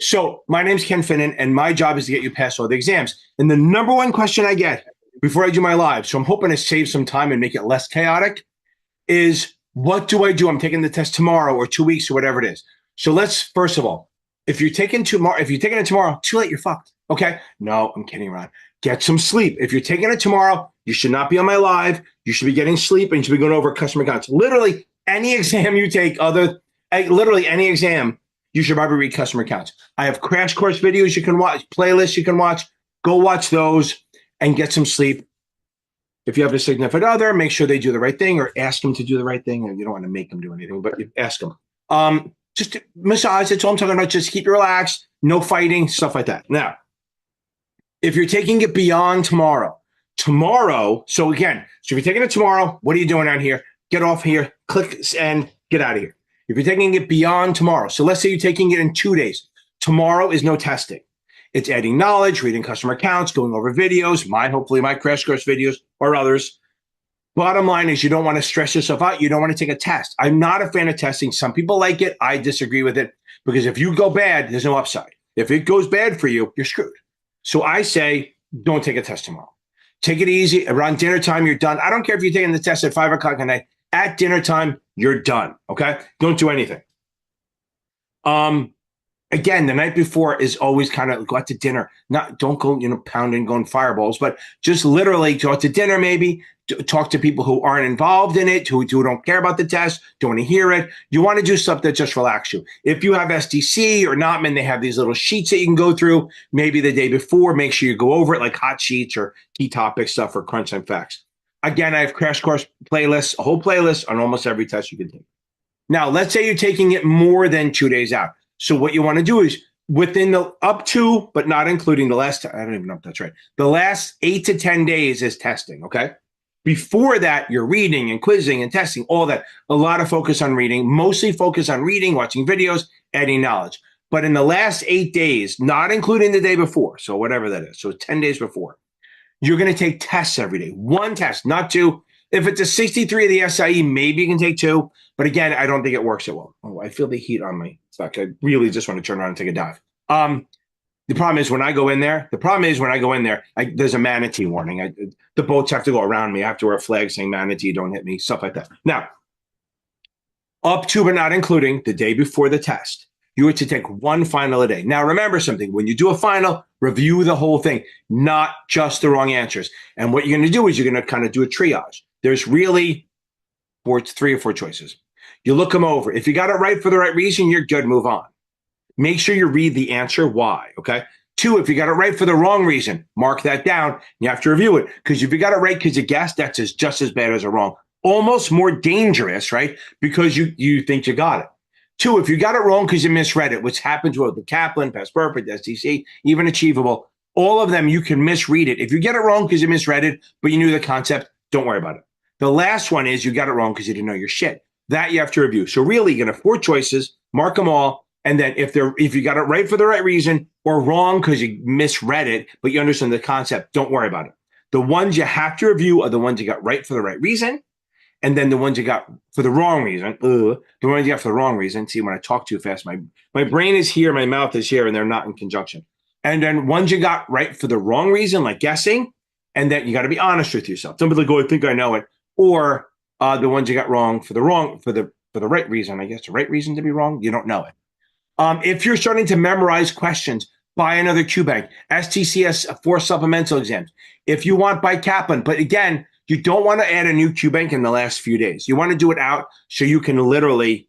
So my name's Ken Finnan, and my job is to get you past all the exams. And the number one question I get before I do my live, so I'm hoping to save some time and make it less chaotic, is what do I do? I'm taking the test tomorrow or 2 weeks or whatever it is. So let's first of all, if you're taking it tomorrow, too late, you're fucked. Okay? No, I'm kidding around. Get some sleep. If you're taking it tomorrow, you should not be on my live. You should be getting sleep and you should be going over customer accounts. Literally any exam you take, literally any exam, you should probably read customer accounts. I have crash course videos you can watch, playlists you can watch. Go watch those and get some sleep. If you have a significant other, make sure they do the right thing or ask them to do the right thing. And you don't want to make them do anything, but you ask them. Just massage, that's all I'm talking about. Just keep it relaxed, no fighting, stuff like that. Now, if you're taking it beyond tomorrow, so if you're taking it tomorrow, what are you doing out here? Get off here, click and get out of here. If you're taking it beyond tomorrow, so let's say you're taking it in 2 days. Tomorrow is no testing. It's adding knowledge, reading customer accounts, going over videos, hopefully my crash course videos or others. Bottom line is you don't want to stress yourself out. You don't want to take a test. I'm not a fan of testing. Some people like it. I disagree with it because if you go bad, there's no upside. If it goes bad for you, you're screwed. So I say, don't take a test tomorrow. Take it easy. Around dinner time, you're done. I don't care if you're taking the test at 5 o'clock at night. At dinner time, you're done. Okay? Don't do anything. Again, the night before is always kind of go out to dinner. Don't go, pounding, going fireballs, but just literally go out to dinner, maybe talk to people who aren't involved in it, who don't care about the test, don't want to hear it. You want to do stuff that just relax you. If you have SDC or Notman, they have these little sheets that you can go through. Maybe the day before, make sure you go over it like hot sheets or key topic stuff or crunch time facts. Again, I have crash course playlists, a whole playlist on almost every test you can take. Now, let's say you're taking it more than 2 days out. So what you want to do is within the up to, but not including the last, I don't even know if that's right. The last 8 to 10 days is testing, okay? Before that, you're reading and quizzing and testing, all that. A lot of focus on reading, mostly focus on reading, watching videos, adding knowledge. But in the last 8 days, not including the day before, so whatever that is, so 10 days before, you're going to take tests every day. One test, not two. If it's a 63 of the SIE, maybe you can take two. But again, I don't think it works so well. Oh, I feel the heat on my back. I really just want to turn around and take a dive. The problem is when I go in there, there's a manatee warning. The boats have to go around me. I have to wear a flag saying manatee, don't hit me, stuff like that. Now, up to but not including the day before the test, you are to take one final a day. Now, remember something. When you do a final, review the whole thing, not just the wrong answers. And what you're going to do is you're going to kind of do a triage. There's really 3 or 4 choices. You look them over. If you got it right for the right reason, you're good. Move on. Make sure you read the answer why, okay? 2, if you got it right for the wrong reason, mark that down. You have to review it because if you got it right because you guessed, that's just as bad as a wrong. Almost more dangerous, right? Because you think you got it. 2, if you got it wrong because you misread it, which happens with the Kaplan, Past Perfect, STC, even Achievable, all of them, you can misread it. If you get it wrong because you misread it, but you knew the concept, don't worry about it. The last one is you got it wrong because you didn't know your shit. That you have to review. So really, you're going to have 4 choices, mark them all, and then if you got it right for the right reason or wrong because you misread it, but you understand the concept, don't worry about it. The ones you have to review are the ones you got right for the right reason, and then the ones you got for the wrong reason. The ones you got for the wrong reason. See, when I talk too fast, my brain is here, my mouth is here, and they're not in conjunction. And then ones you got right for the wrong reason, like guessing, and then you got to be honest with yourself. Somebody go, I think I know it, or the ones you got wrong for the right reason. I guess the right reason to be wrong, you don't know it. If you're starting to memorize questions, buy another QBank. STCS 4 supplemental exams. If you want, buy Kaplan. But again, you don't want to add a new QBank in the last few days. You want to do it out so you can literally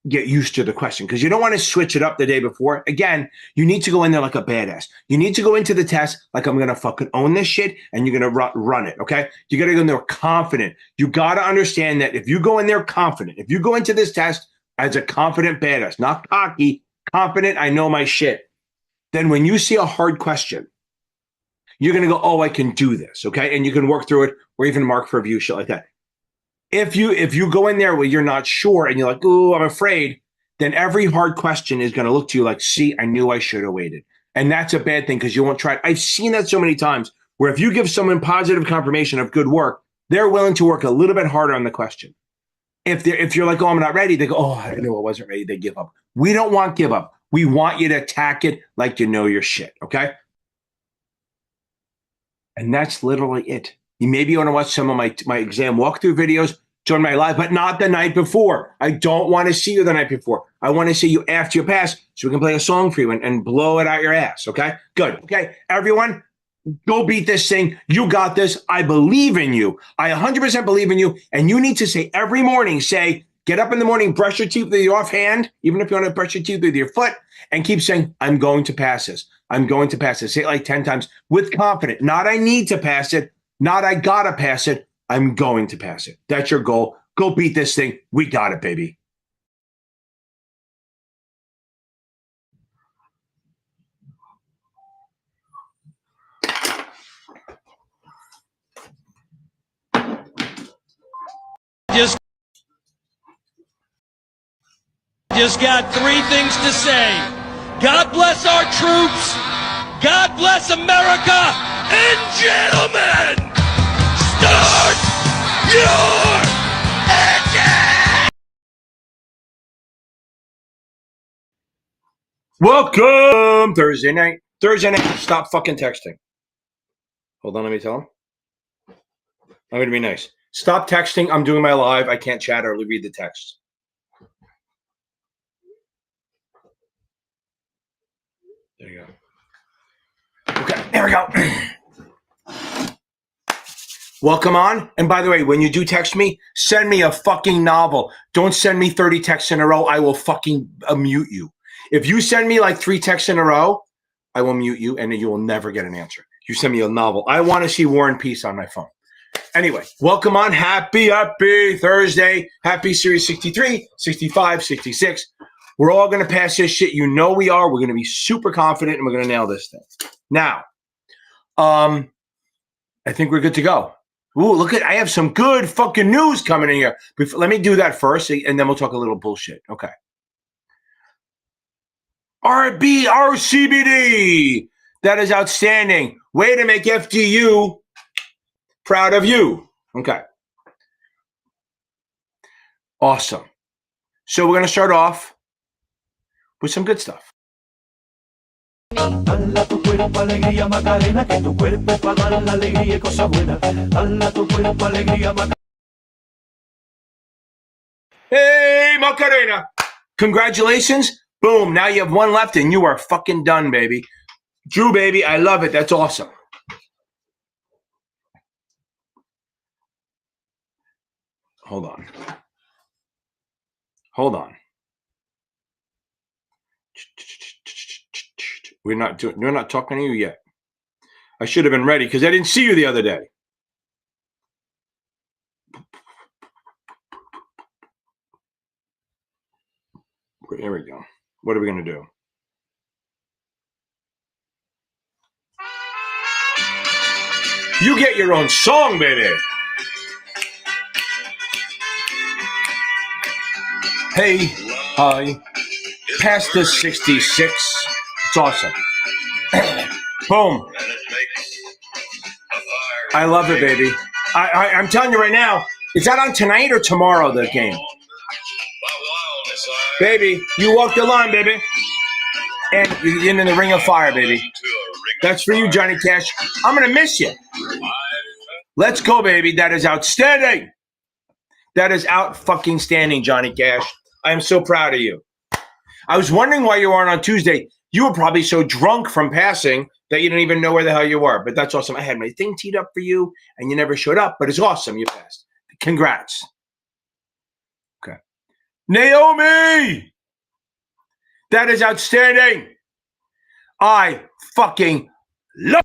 get used to the question because you don't want to switch it up the day before. Again, you need to go in there like a badass. You need to go into the test like I'm going to fucking own this shit and you're going to run it, okay? You got to go in there confident. You got to understand that if you go in there confident, if you go into this test as a confident badass, not cocky, confident, I know my shit, then when you see a hard question, you're going to go, oh, I can do this, okay? And you can work through it or even mark for review, shit like that. If you go in there where you're not sure and you're like, oh, I'm afraid, then every hard question is going to look to you like, see, I knew I should have waited. And that's a bad thing because you won't try it. I've seen that so many times where if you give someone positive confirmation of good work, they're willing to work a little bit harder on the question. If you're like, oh, I'm not ready, they go, oh, I knew I wasn't ready. They give up. We don't want give up. We want you to attack it like you know your shit, okay? And that's literally it. You maybe want to watch some of my exam walkthrough videos during my live, but not the night before. I don't want to see you the night before. I want to see you after you pass so we can play a song for you and blow it out your ass, okay? Good. Okay, everyone, go beat this thing. You got this. I believe in you. I 100% believe in you. And you need to say every morning, get up in the morning, brush your teeth with your offhand, even if you want to brush your teeth with your foot, and keep saying, I'm going to pass this. I'm going to pass it. Say it like 10 times with confidence. Not I need to pass it. Not I gotta pass it. I'm going to pass it. That's your goal. Go beat this thing. We got it, baby. Just got three things to say. God bless our troops. God bless America. And gentlemen, start your engine! Welcome Thursday night. Stop fucking texting. Hold on, let me tell him. I'm going to be nice. Stop texting. I'm doing my live. I can't chat or read the text. There you go. Okay, there we go. Welcome on. And by the way, when you do text me, send me a fucking novel. Don't send me 30 texts in a row. I will fucking mute you. If you send me like 3 texts in a row, I will mute you and you will never get an answer. You send me a novel. I want to see War and Peace on my phone. Anyway, welcome on. Happy Thursday. Happy Series 63, 65, 66. We're all going to pass this shit. You know we are. We're going to be super confident and we're going to nail this thing. Now, I think we're good to go. Ooh, look at, I have some good fucking news coming in here. Let me do that first and then we'll talk a little bullshit. Okay. RCBD. That is outstanding. Way to make FDU proud of you. Okay. Awesome. So we're going to start off with some good stuff. Dala tu cuerpo alegría Macarena, que tu cuerpo es para dar la alegría y cosas buenas. Dala tu cuerpo alegría Macarena. Hey, Macarena. Congratulations. Boom. Now you have one left and you are fucking done, baby. Drew, baby, I love it. That's awesome. Hold on. We're not talking to you yet. I should have been ready because I didn't see you the other day. Here we go. What are we going to do? You get your own song, baby. Hey, hi. Past the 66. It's awesome. Boom. I love it, baby. I'm telling you right now, is that on tonight or tomorrow, the game? Baby, you walk the line, baby. And you're in the ring of fire, baby. That's for you, Johnny Cash. I'm going to miss you. Let's go, baby. That is outstanding. That is out-fucking-standing, Johnny Cash. I am so proud of you. I was wondering why you weren't on Tuesday. You were probably so drunk from passing that you didn't even know where the hell you were. But that's awesome. I had my thing teed up for you, and you never showed up. But it's awesome. You passed. Congrats. Okay. Naomi! That is outstanding. I fucking love.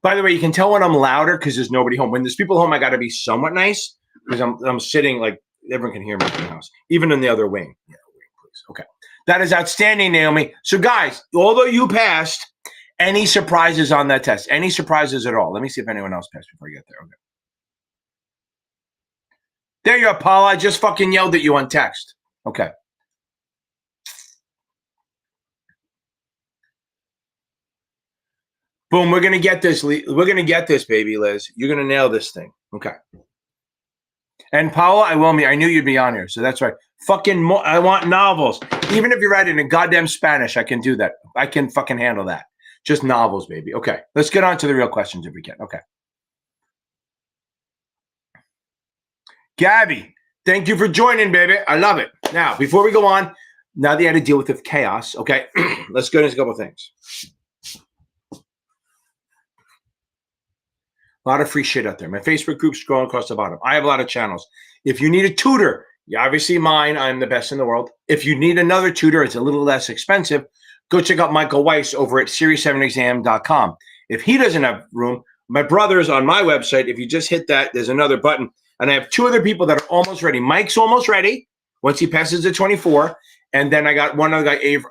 By the way, you can tell when I'm louder because there's nobody home. When there's people home, I got to be somewhat nice because I'm sitting like everyone can hear me in the house, even in the other wing. Yeah, please. Okay. That is outstanding, Naomi. So, guys, although you passed, any surprises on that test? Any surprises at all? Let me see if anyone else passed before I get there. Okay. There you are, Paula. I just fucking yelled at you on text. Okay. Boom. We're going to get this. We're going to get this, baby, Liz. You're going to nail this thing. Okay. And Paula, I knew you'd be on here. So that's right. I want novels. Even if you write it in goddamn Spanish, I can do that. I can fucking handle that. Just novels, baby. Okay. Let's get on to the real questions if we can. Okay. Gabby, thank you for joining, baby. I love it. Now, before we go on, now that you had to deal with the chaos, okay, let's go into a couple of things. A lot of free shit out there. My Facebook group's scrolling across the bottom. I have a lot of channels. If you need a tutor, obviously mine, I'm the best in the world. If you need another tutor, it's a little less expensive. Go check out Michael Weiss over at series7exam.com. If he doesn't have room, my brother's on my website. If you just hit that, there's another button. And I have two other people that are almost ready. Mike's almost ready once he passes the 24. And then I got one other guy, Abe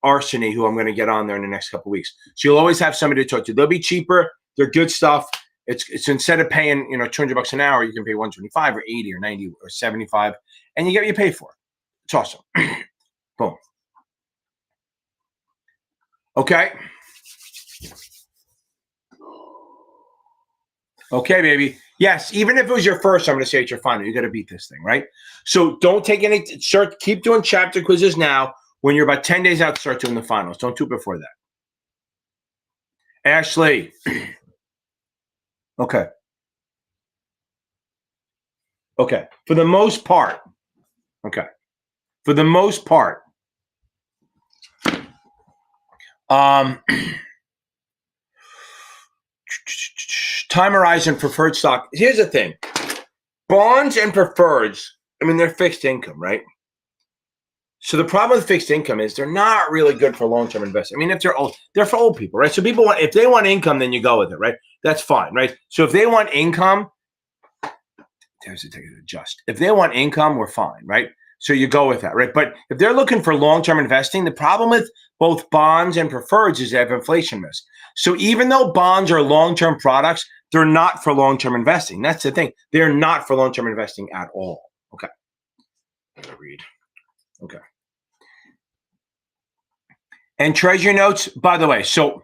Arseny, who I'm going to get on there in the next couple of weeks. So you'll always have somebody to talk to. They'll be cheaper. They're good stuff. It's instead of paying, $200 an hour, you can pay 125 or 80 or 90 or 75, and you get what you pay for. It's awesome. Boom. Okay. Okay, baby. Yes, even if it was your first, I'm going to say it's your final. You got to beat this thing, right? So don't take any. Keep doing chapter quizzes now. When you're about 10 days out, start doing the finals. Don't do it before that. Ashley. Okay. Okay. For the most part. Okay. For the most part. Time horizon preferred stock. Here's the thing. Bonds and preferreds, they're fixed income, right? So the problem with fixed income is they're not really good for long-term investment. If they're old, they're for old people, right? So if they want income, then you go with it, right? That's fine, right? So if they want income, if they want income, we're fine, right? So you go with that, right? But if they're looking for long-term investing, the problem with both bonds and preferreds is they have inflation risk. So even though bonds are long-term products, they're not for long-term investing. That's the thing. They're not for long-term investing at all. Okay. I'm going to read. Okay. And treasury notes, by the way, so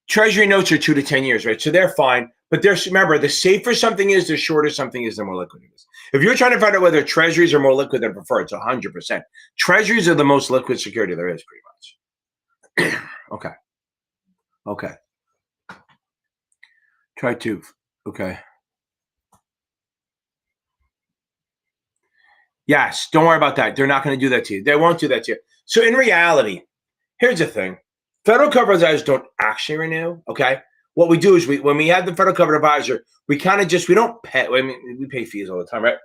treasury notes are 2 to 10 years, right? So they're fine. But remember, the safer something is, the shorter something is, the more liquid it is. If you're trying to find out whether treasuries are more liquid than preferred, it's 100%. Treasuries are the most liquid security there is, pretty much. Okay. Okay. Try to. Okay. Yes, don't worry about that. They're not going to do that to you. They won't do that to you. So in reality, here's the thing. Federal covered advisors don't actually renew, okay? What we do is when we have the federal covered advisor, we kind of we don't pay, we pay fees all the time, right?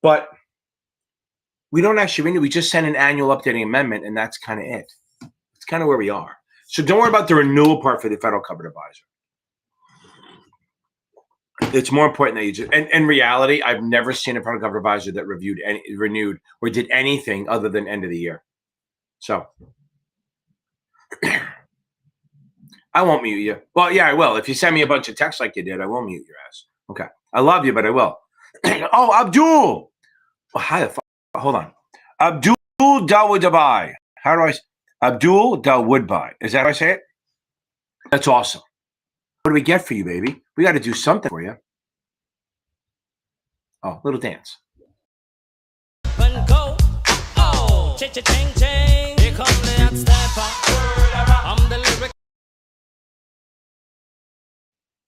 But we don't actually renew. We just send an annual updating amendment, and that's kind of it. It's kind of where we are. So don't worry about the renewal part for the federal covered advisor. It's more important that you just, and in reality, I've never seen a federal covered advisor that renewed or did anything other than end of the year. So I won't mute you. Well, yeah, I will. If you send me a bunch of texts like you did, I will mute your ass. Okay. I love you, but I will. Oh, Abdul. Oh, how the fuck? Hold on. Abdul Dawoodbai. How do I? Abdul Dawoodbai. Is that how I say it? That's awesome. What do we get for you, baby? We got to do something for you. Oh, little dance. Go. Oh, cha-cha-ching-ching. Here come the hot stepper. I'm the lyric.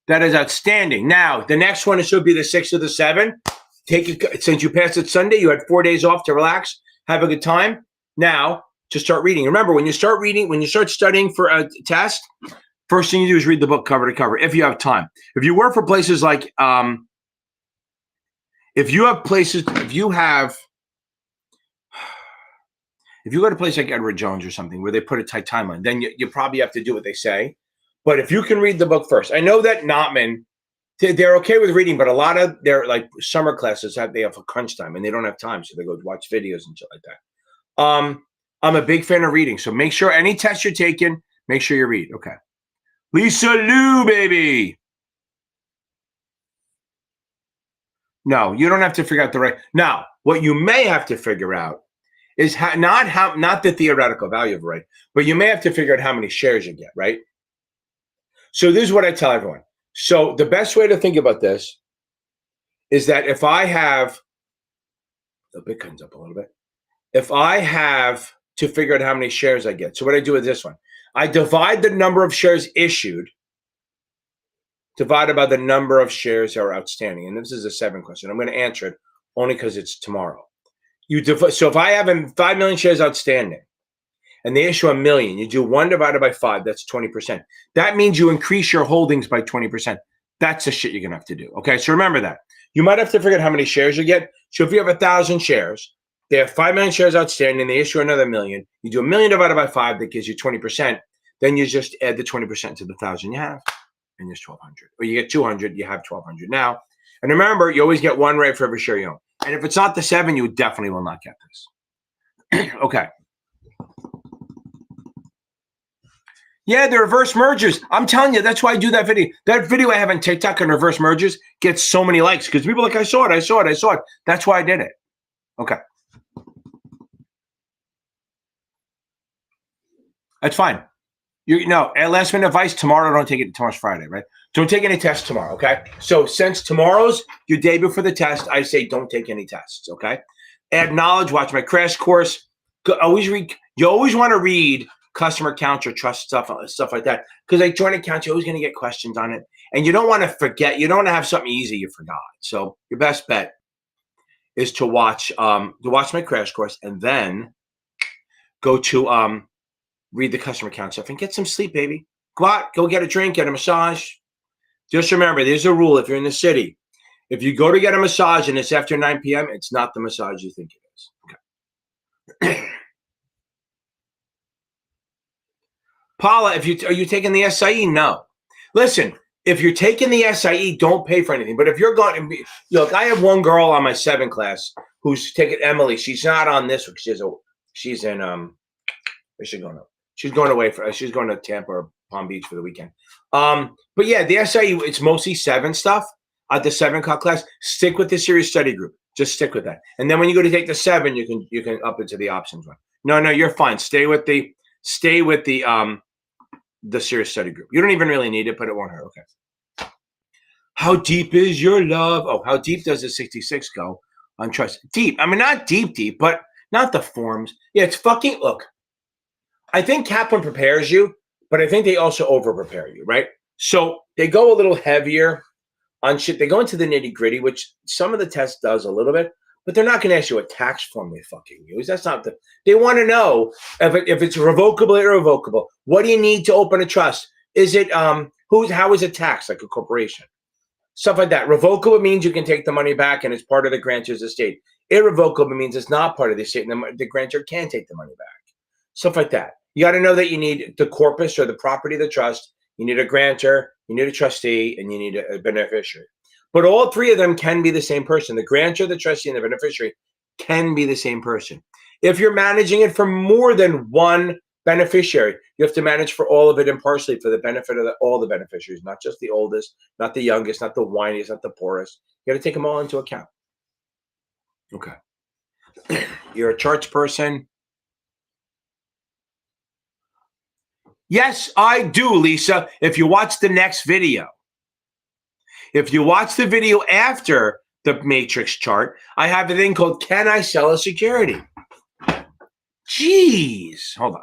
That is outstanding. Now, the next one should be the 6 or the 7. Since you passed it Sunday, you had 4 days off to relax, have a good time. Now, to start reading. Remember, when you start studying for a test, first thing you do is read the book cover to cover, if you have time. If you work for places like, if you go to a place like Edward Jones or something where they put a tight timeline, then you probably have to do what they say. But if you can read the book first, I know that Notman, they're okay with reading, but a lot of their like summer classes they have a crunch time and they don't have time, so they go watch videos and shit like that. I'm a big fan of reading, so make sure any test you're taking, make sure you read. Okay, Lisa Lou, baby. No, you don't have to figure out the right. Now, what you may have to figure out is not the theoretical value of a right, but you may have to figure out how many shares you get, right? So this is what I tell everyone. So the best way to think about this is that if I have, the Bitcoin's up a little bit. If I have to figure out how many shares I get, so what I do with this one, I divide the number of shares issued divided by the number of shares that are outstanding. And this is a 7 question. I'm going to answer it only because it's tomorrow. So if I have 5 million shares outstanding and they issue 1 million, you do 1 divided by 5, that's 20%. That means you increase your holdings by 20%. That's the shit you're going to have to do. Okay, so remember that. You might have to figure out how many shares you get. So if you have 1,000 shares, they have 5 million shares outstanding, they issue another 1 million, you do 1 million divided by 5, that gives you 20%. Then you just add the 20% to the 1,000 you have, and there's 1,200. Or you get 200, you have 1,200 now. And remember, you always get 1 right for every share you own. And if it's not the 7, you definitely will not get this. Okay. Yeah, the reverse mergers. I'm telling you, that's why I do that video. That video I have on TikTok on reverse mergers gets so many likes because people are like, I saw it. That's why I did it. Okay. That's fine. Last minute advice, tomorrow, don't take it. Tomorrow's Friday, right? Don't take any tests tomorrow, okay? So since tomorrow's your day before the test, I say don't take any tests, okay? Add knowledge, watch my crash course. Always read. You always want to read customer accounts or trust stuff like that. Because like joint accounts, you're always going to get questions on it. And you don't want to forget. You don't want to have something easy you forgot. So your best bet is to watch my crash course and then go to read the customer account stuff and get some sleep, baby. Go out, go get a drink, get a massage. Just remember, there's a rule. If you're in the city, if you go to get a massage and it's after 9 p.m., it's not the massage you think it is. Okay. Paula, are you taking the SIE? No. Listen, if you're taking the SIE, don't pay for anything. But if you're going to look, I have one girl on my 7 class who's taking Emily. She's not on this one. She's in where's she going to? She's going away she's going to Tampa or Palm Beach for the weekend. But yeah, the SIE, it's mostly 7 stuff. At the 7 class, stick with the serious study group. Just stick with that. And then when you go to take the 7, you can up it to the options one. No, you're fine. Stay with the serious study group. You don't even really need it, but it won't hurt. Okay. How deep is your love? Oh, how deep does the 66 go on trust? Deep. I mean, not deep, but not the forms. Yeah, it's fucking, look, I think Kaplan prepares you, but I think they also over prepare you, right? So they go a little heavier on shit. They go into the nitty gritty, which some of the test does a little bit, but they're not going to ask you what tax form they fucking use. That's not they want to know if it's revocable or irrevocable. What do you need to open a trust? Is it, how is it taxed like a corporation? Stuff like that. Revocable means you can take the money back and it's part of the grantor's estate. Irrevocable means it's not part of the estate and the grantor can take the money back. Stuff like that. You got to know that you need the corpus or the property of the trust. You need a grantor, you need a trustee, and you need a beneficiary. But all 3 of them can be the same person. The grantor, the trustee, and the beneficiary can be the same person. If you're managing it for more than one beneficiary, you have to manage for all of it impartially for the benefit of all the beneficiaries, not just the oldest, not the youngest, not the whiniest, not the poorest. You got to take them all into account. Okay. You're a charts person. Yes, I do, Lisa. If you watch the next video, if you watch the video after the matrix chart, I have a thing called Can I Sell a Security? Jeez. Hold on.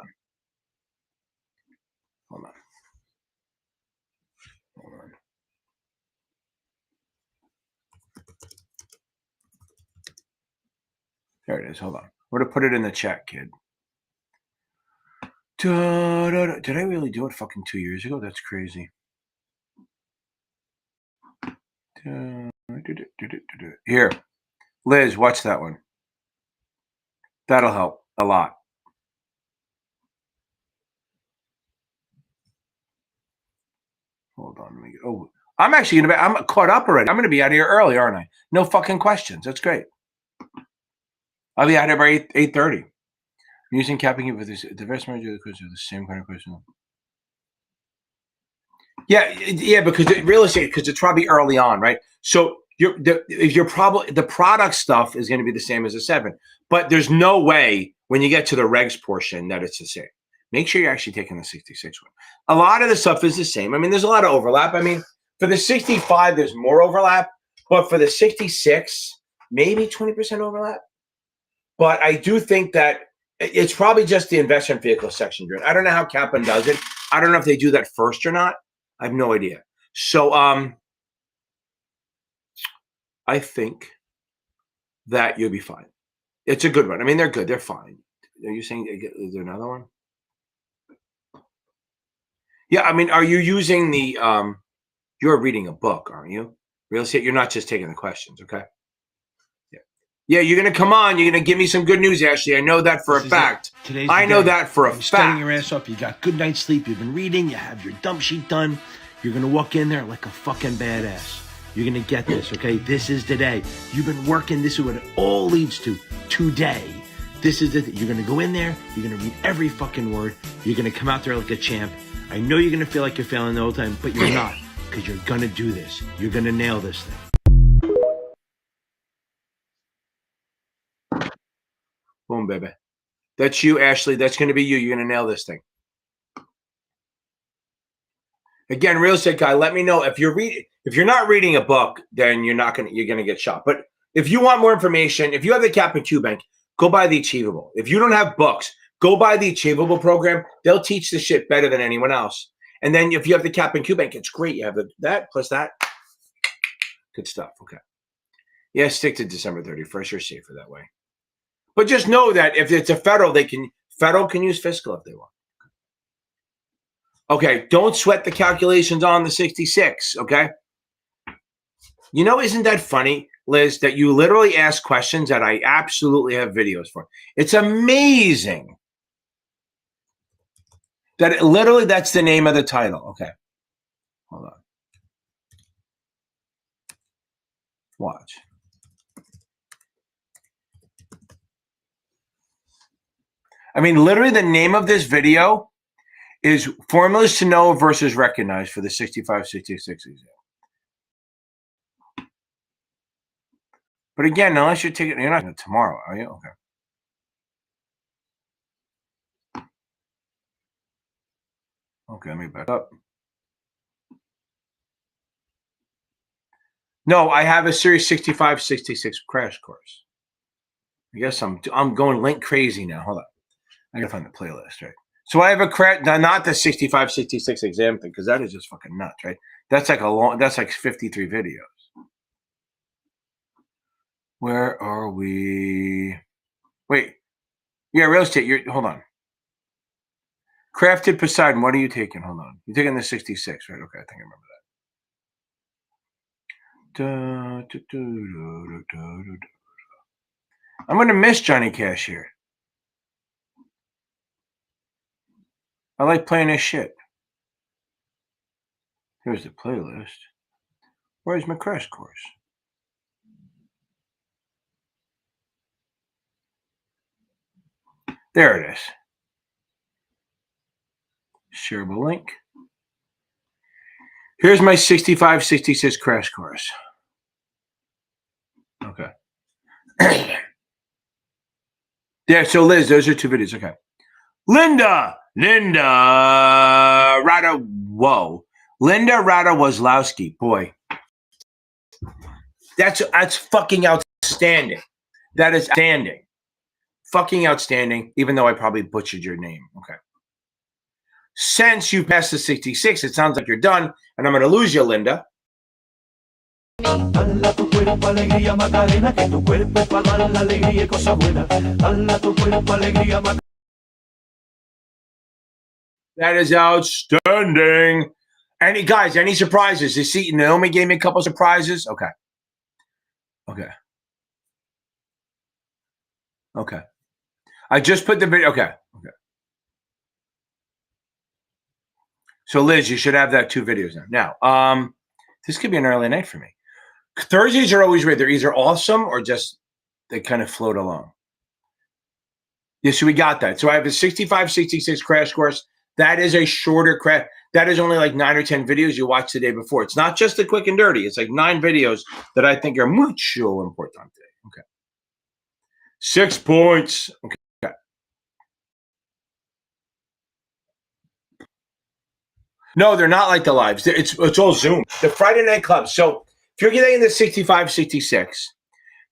There it is. Hold on. We're going to put it in the chat, kid. Did I really do it fucking 2 years ago? That's crazy. Here, Liz, watch that one. That'll help a lot. Hold on. Let me get, I'm actually going to be, I'm caught up already. I'm going to be out of here early, aren't I? No fucking questions. That's great. I'll be out here by 8:30. Using capping it with this diverse merger of the question, the same kind of question. Yeah, because real estate, because it's probably early on, right? So the product stuff is going to be the same as a 7, but there's no way when you get to the regs portion that it's the same. make sure you're actually taking the 66 one. A lot of the stuff is the same. I mean, there's a lot of overlap. I mean, for the 65, there's more overlap, but for the 66, maybe 20% overlap. But I do think that it's probably just the investment vehicle section. I don't know how Kaplan does it. I don't know if they do that first or not. I have no idea. So I think that you'll be fine. It's a good one. I mean, they're good. They're fine. Are you saying, is there another one? Yeah, I mean, are you using the, you're reading a book, aren't you? Real estate, you're not just taking the questions, okay? Yeah. Yeah, you're going to come on. You're going to give me some good news, Ashley. I know that for a fact. I know that for a fact. Studying your ass off. You got good night's sleep. You've been reading. You have your dump sheet done. You're going to walk in there like a fucking badass. You're going to get this, okay? This is the day. You've been working. This is what it all leads to. Today. This is it. You're going to go in there. You're going to read every fucking word. You're going to come out there like a champ. I know you're going to feel like you're failing the whole time, but you're not, because you're going to do this. You're going to nail this thing. Boom, baby. That's you, Ashley. That's going to be you. You're going to nail this thing. Again, real estate guy, let me know if you're not reading a book, then you're going to get shot. But if you want more information, if you have the Cap and Q Bank, go buy the Achievable. If you don't have books, go buy the Achievable program. They'll teach the shit better than anyone else. And then if you have the Cap and Q Bank, it's great. You have that plus that. Good stuff. Okay. Yeah, stick to December 31st. You're safer that way. But just know that if it's a federal can use fiscal if they want. Okay, don't sweat the calculations on the 66, okay? You know, isn't that funny, Liz, that you literally ask questions that I absolutely have videos for? It's amazing. That's the name of the title. Okay. Hold on. Watch. I mean, literally the name of this video is Formulas to Know versus Recognize for the 65-66 exam. But again, unless you're not going to tomorrow, are you? Okay. Okay, let me back up. No, I have a Series 65-66 crash course. I guess I'm going link crazy now. Hold on. I got to find the playlist, right? So I have not the 65-66 exam thing, because that is just fucking nuts, right? That's like 53 videos. Where are we? Wait. Yeah, real estate. Hold on. Crafted Poseidon. What are you taking? Hold on. You're taking the 66, right? Okay, I think I remember that. I'm going to miss Johnny Cash here. I like playing his shit. Here's the playlist. Where's my crash course? There it is. Shareable link. Here's my 65-66 crash course. Okay. Yeah, so Liz, those are two videos. Okay. Linda Wazlowski. Boy. That's fucking outstanding. That is outstanding. Fucking outstanding, even though I probably butchered your name. Okay. Since you passed the 66, it sounds like you're done, and I'm going to lose you, Linda. Dala tu cuerpo alegría Macarena, que tu cuerpo es para dar la alegría y cosa buena. Dala tu cuerpo alegría Macarena. That is outstanding. Any surprises? You see, Naomi gave me a couple surprises. Okay. I just put the video. Okay. So Liz, you should have that 2 videos now. Now, this could be an early night for me. Thursdays are always great. They're either awesome or just they kind of float along. Yeah, so we got that. So I have a 65-66 crash course. That is a shorter crash. That is only like 9 or 10 videos you watched the day before. It's not just the quick and dirty. It's like 9 videos that I think are mucho importante. Okay. 6 points. Okay. No, they're not like the lives. It's all Zoom. The Friday night clubs. So if you're getting the 65, 66,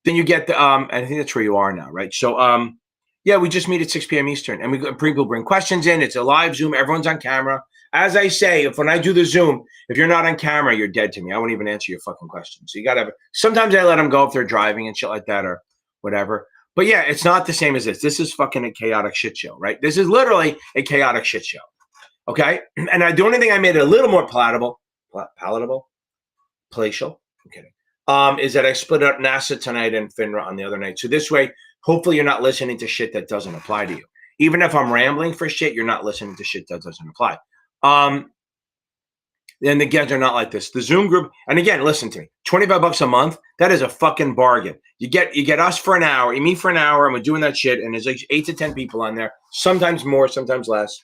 then you get the I think that's where you are now, right? So yeah, we just meet at 6 p.m. Eastern, and people bring questions in. It's a live Zoom. Everyone's on camera. As I say, when I do the Zoom, if you're not on camera, you're dead to me. I won't even answer your fucking questions. So you got to. Sometimes I let them go if they're driving and shit like that or whatever. But yeah, it's not the same as this. This is fucking a chaotic shit show, right? This is literally a chaotic shit show. Okay, and the only thing I made it a little more palatial, palatial. I'm kidding. Is that I split up NASA tonight and FINRA on the other night. So this way, hopefully you're not listening to shit that doesn't apply to you. Even if I'm rambling for shit, you're not listening to shit that doesn't apply. And the guests are not like this. The Zoom group, and again, listen to me, $25 a month, that is a fucking bargain. You get us for an hour, you meet for an hour, and we're doing that shit, and there's like 8 to 10 people on there, sometimes more, sometimes less.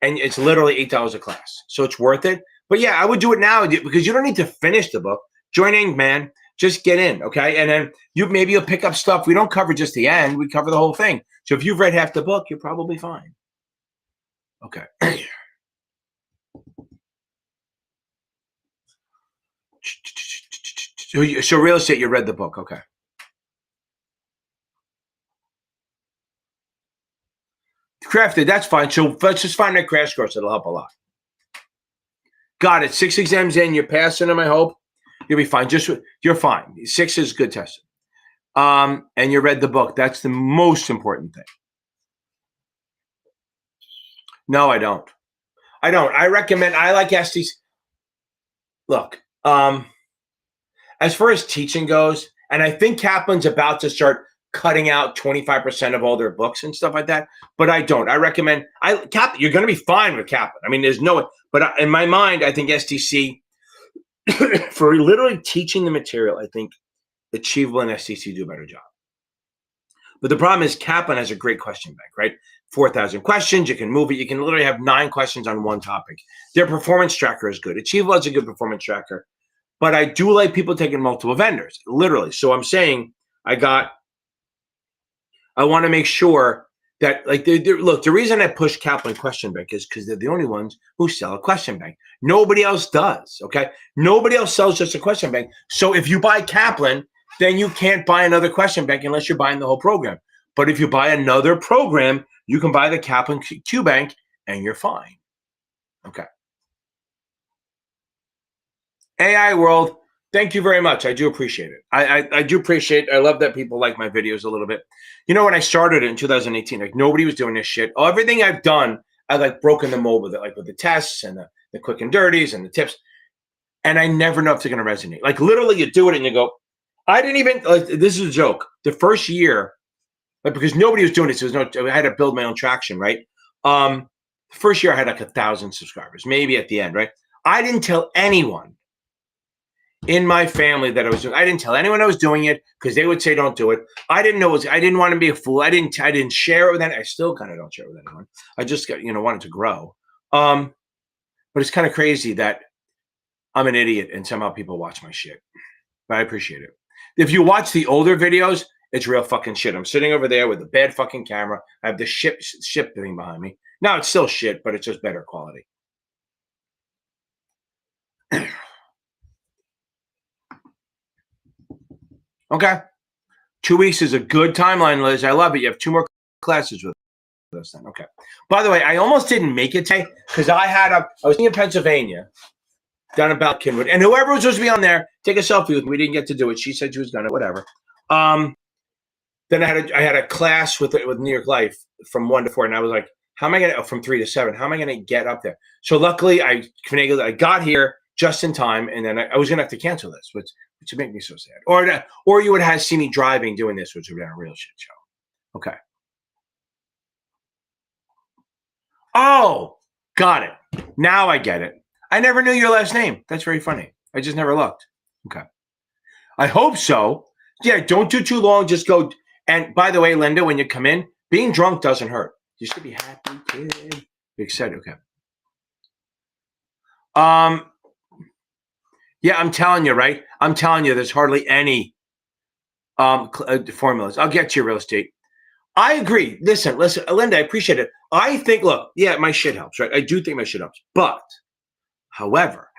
And it's literally $8 a class. So it's worth it. But yeah, I would do it now because you don't need to finish the book. Join in, man. Just get in, okay? And then you'll pick up stuff. We don't cover just the end. We cover the whole thing. So if you've read half the book, you're probably fine. Okay. So real estate, you read the book. Okay. Crafted, that's fine. So let's just find that crash course. It'll help a lot. Got it. 6 exams in. You're passing them, I hope. You'll be fine. You're fine. 6 is good testing. And you read the book. That's the most important thing. No, I don't. I like STC. Look, as far as teaching goes, and I think Kaplan's about to start cutting out 25% of all their books and stuff like that, but I don't. I recommend you're going to be fine with Kaplan. I mean, there's no, but in my mind, I think STC for literally teaching the material, I think Achievable and STC do a better job. But the problem is Kaplan has a great question bank, right? 4,000 questions. You can move it. You can literally have 9 questions on one topic. Their performance tracker is good. Achievable is a good performance tracker. But I do like people taking multiple vendors, literally. So I'm saying I want to make sure that, like, look, the reason I push Kaplan Question Bank is because they're the only ones who sell a question bank. Nobody else does, okay? Nobody else sells just a question bank. So if you buy Kaplan, then you can't buy another question bank unless you're buying the whole program. But if you buy another program, you can buy the Kaplan Q Bank and you're fine. Okay. AI world, thank you very much. I do appreciate it. I do appreciate it. I love that people like my videos a little bit. You know, when I started in 2018, like nobody was doing this shit. Everything I've done, I like broken the mold with it, like with the tests and the quick and dirties and the tips. And I never know if they're going to resonate. Like literally you do it and you go, I didn't even, like, this is a joke. The first year, like, because nobody was doing this, I had to build my own traction, right? The first year I had like 1,000 subscribers, maybe at the end, right? I didn't tell anyone in my family that I was doing. I didn't tell anyone I was doing it because they would say don't do it. I didn't know. I didn't want to be a fool. I didn't share it with anyone. I still kind of don't share it with anyone. I just got, wanted to grow. But it's kind of crazy that I'm an idiot and somehow people watch my shit. But I appreciate it. If you watch the older videos, it's real fucking shit. I'm sitting over there with a bad fucking camera. I have the ship thing behind me. Now it's still shit, but it's just better quality. Okay. 2 weeks is a good timeline, Liz. I love it. You have 2 more classes with us then. Okay. By the way, I almost didn't make it today because I was in Pennsylvania, down about Kinwood, and whoever was supposed to be on there, take a selfie with me. We didn't get to do it. She said she was gonna, whatever. Then I had a class with New York Life from 1 to 4, and I was like, how am I gonna, from 3 to 7? How am I gonna get up there? So luckily, I got here just in time, and then I was gonna have to cancel this, which would make me so sad. Or you would have seen me driving doing this, which would have been a real shit show. Okay. Oh, got it. Now I get it. I never knew your last name. That's very funny. I just never looked. Okay. I hope so. Yeah, don't do too long. Just go. And by the way, Linda, when you come in, being drunk doesn't hurt. You should be happy, kid. Be excited. Okay. Yeah, I'm telling you, right? I'm telling you, there's hardly any formulas. I'll get to your real estate. I agree. Listen, Linda, I appreciate it. I think, look, yeah, my shit helps, right? I do think my shit helps. But However,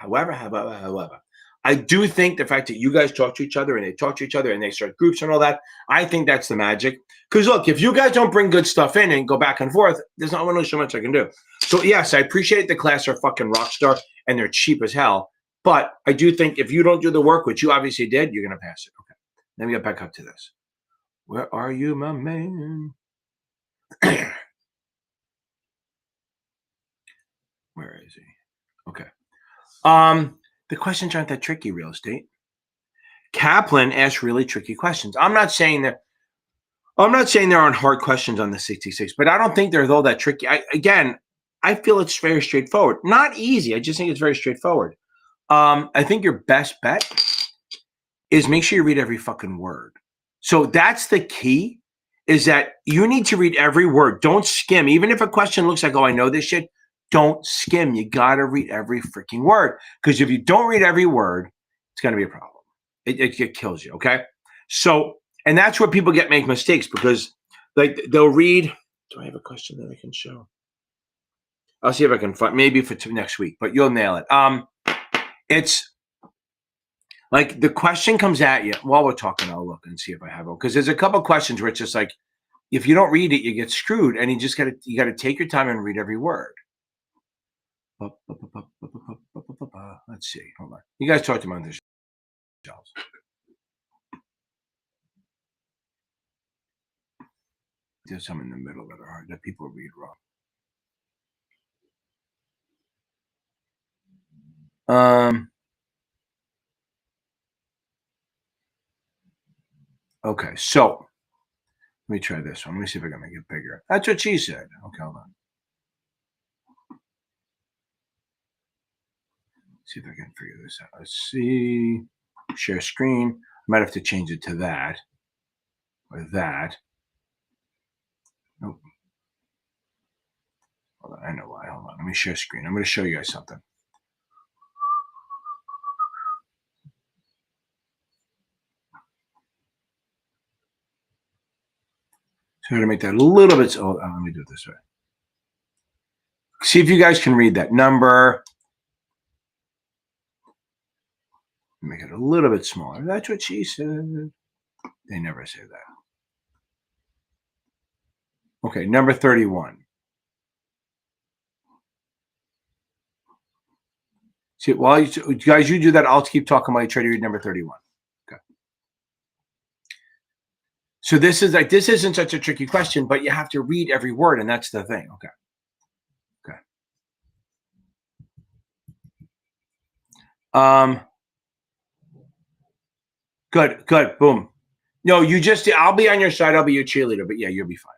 I do think the fact that you guys talk to each other and they talk to each other and they start groups and all that, I think that's the magic. Because look, if you guys don't bring good stuff in and go back and forth, there's not really so much I can do. So yes, I appreciate the class are fucking rock star and they're cheap as hell. But I do think if you don't do the work, which you obviously did, you're going to pass it. Okay. Let me get back up to this. Where are you, my man? Where is he? Okay. The questions aren't that tricky, real estate. Kaplan asked really tricky questions. I'm not saying there aren't hard questions on the 66, but I don't think they're though that tricky. I feel it's very straightforward. Not easy. I just think it's very straightforward. I think your best bet is make sure you read every fucking word. So that's the key, is that you need to read every word. Don't skim. Even if a question looks like, oh, I know this shit, don't skim. You got to read every freaking word. Because if you don't read every word, it's going to be a problem. It kills you, okay? So, and that's where people make mistakes, because like they'll read. Do I have a question that I can show? I'll see if I can find, maybe for next week, but you'll nail it. It's like the question comes at you while we're talking. I'll look and see if I have it, because there's a couple of questions where it's just like, if you don't read it, you get screwed, and you got to take your time and read every word. Let's see. Hold on. You guys talked about this. There's some in the middle that are hard that people read wrong. Okay, so let me try this one. Let me see if I can make it bigger. That's what she said. Okay, hold on. See if I can figure this out. Let's see. Share screen. I might have to change it to that or that. Nope. Hold on. I know why. Hold on. Let me share screen. I'm going to show you guys something. So I'm going to make that a little bit. Oh, let me do it this way. See if you guys can read that number. Make it a little bit smaller. That's what she said. They never say that. Okay, number 31. See, while you guys, you do that, I'll keep talking while you try to read number 31. Okay. So this isn't such a tricky question, but you have to read every word, and that's the thing. Okay. Good. Boom. No, I'll be on your side. I'll be your cheerleader, but yeah, you'll be fine.